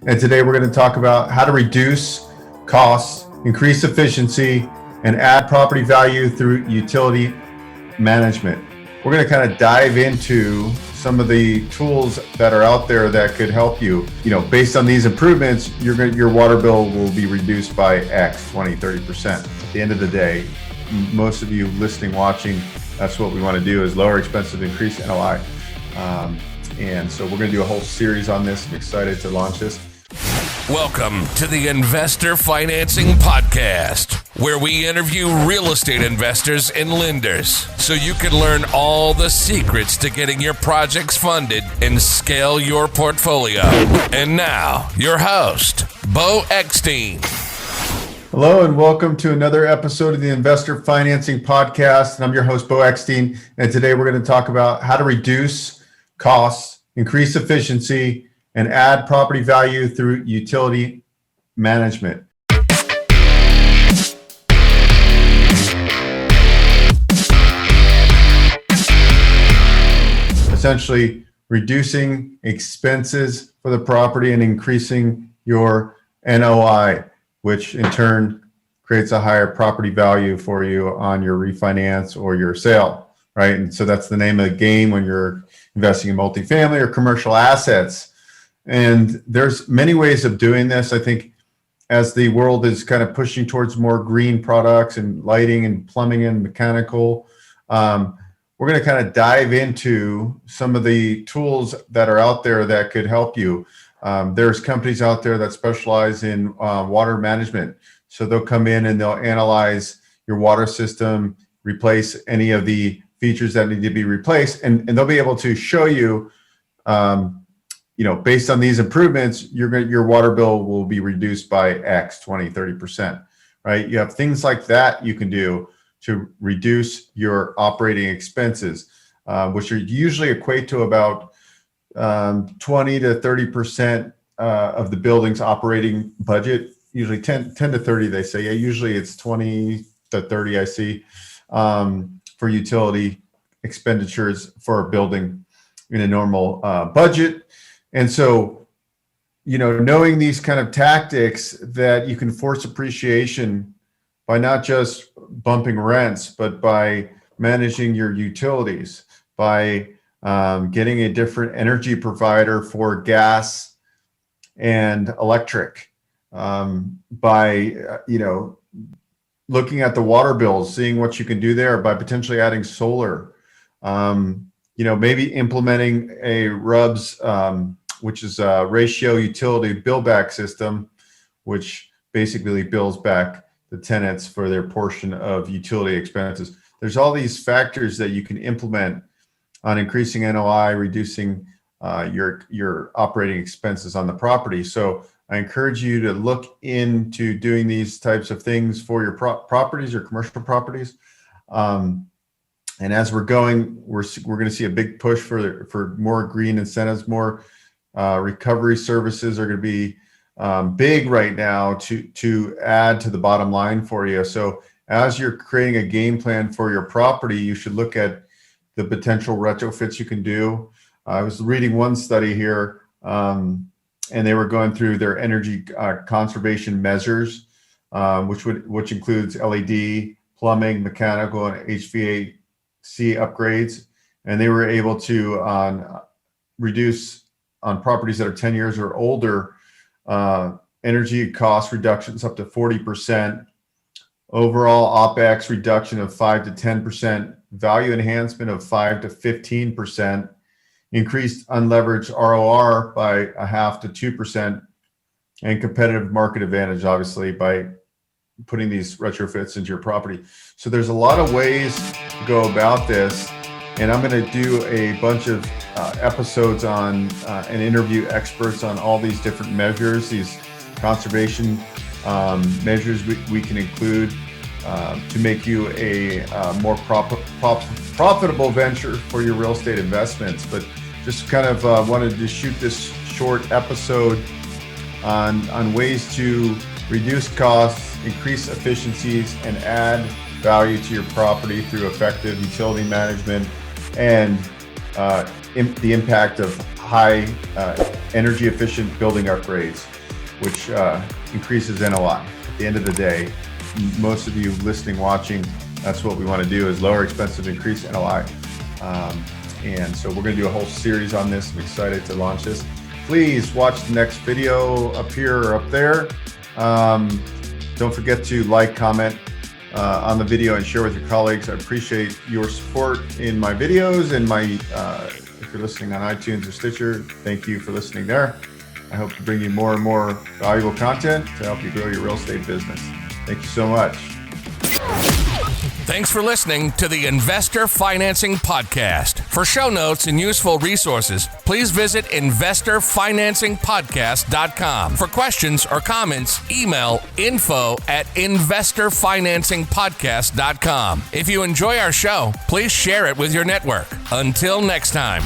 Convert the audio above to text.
And today we're going to talk about how to reduce costs, increase efficiency, and add property value through utility management. We're going to kind of dive into some of the tools that are out there that could help you. Based on these improvements, your water bill will be reduced by X, 20, 30%. At the end of the day, most of you listening, watching, that's what we want to do, is lower expenses, increase NOI. And so we're going to do a whole series on this. I'm excited to launch this. Welcome to the Investor Financing Podcast, where we interview real estate investors and lenders so you can learn all the secrets to getting your projects funded and scale your portfolio. And now, your host, Beau Eckstein. Hello and welcome to another episode of the Investor Financing Podcast. And I'm your host, Beau Eckstein. And today we're going to talk about how to reduce costs, increase efficiency, and add property value through utility management. Essentially, reducing expenses for the property and increasing your NOI, which in turn creates a higher property value for you on your refinance or your sale, right? And so that's the name of the game when you're investing in multifamily or commercial assets. And there's many ways of doing this. I think as the world is kind of pushing towards more green products and lighting and plumbing and mechanical, we're going to kind of dive into some of the tools that are out there that could help you. There's companies out there that specialize in water management. So they'll come in and they'll analyze your water system, replace any of the features that need to be replaced, and they'll be able to show you, based on these improvements, your water bill will be reduced by X, 20, 30%, right? You have things like that you can do to reduce your operating expenses, which are usually equate to about 20 to 30% of the building's operating budget, usually 10 to 30, they say. Yeah, usually it's 20 to 30, I see, for utility expenditures for a building in a normal budget. And so, knowing these kind of tactics that you can force appreciation by not just bumping rents, but by managing your utilities, by getting a different energy provider for gas and electric, by, looking at the water bills, seeing what you can do there, by potentially adding solar, maybe implementing a RUBS, which is a ratio utility bill back system, which basically bills back the tenants for their portion of utility expenses. There's all these factors that you can implement on increasing NOI, reducing your operating expenses on the property. So I encourage you to look into doing these types of things for your properties or commercial properties. And as we're going, we're going to see a big push for more green incentives, more recovery services are going to be big right now to add to the bottom line for you. So as you're creating a game plan for your property, you should look at the potential retrofits you can do. I was reading one study here, and they were going through their energy conservation measures, which includes LED, plumbing, mechanical, and HVAC upgrades, and they were able to reduce on properties that are 10 years or older, energy cost reductions up to 40%, overall OPEX reduction of 5 to 10%, value enhancement of 5 to 15%, increased unleveraged ROR by 0.5 to 2%, and competitive market advantage, obviously, by putting these retrofits into your property. So there's a lot of ways to go about this, and I'm going to do a bunch of episodes on and interview experts on all these different measures, these conservation measures we can include to make you a more profitable venture for your real estate investments. But just kind of wanted to shoot this short episode on ways to reduce costs, increase efficiencies, and add value to your property through effective utility management and the impact of high energy efficient building upgrades, which increases NOI. At the end of the day, most of you listening, watching, that's what we want to do, is lower expenses, increase NOI. And so we're going to do a whole series on this. I'm excited to launch this. Please watch the next video up here or up there. Don't forget to like, comment on the video and share with your colleagues. I appreciate your support in my videos and my, if you're listening on iTunes or Stitcher, thank you for listening there. I hope to bring you more and more valuable content to help you grow your real estate business. Thank you so much. Thanks for listening to the Investor Financing Podcast. For show notes and useful resources, please visit investorfinancingpodcast.com. For questions or comments, email info@investorfinancingpodcast.com. If you enjoy our show, please share it with your network. Until next time.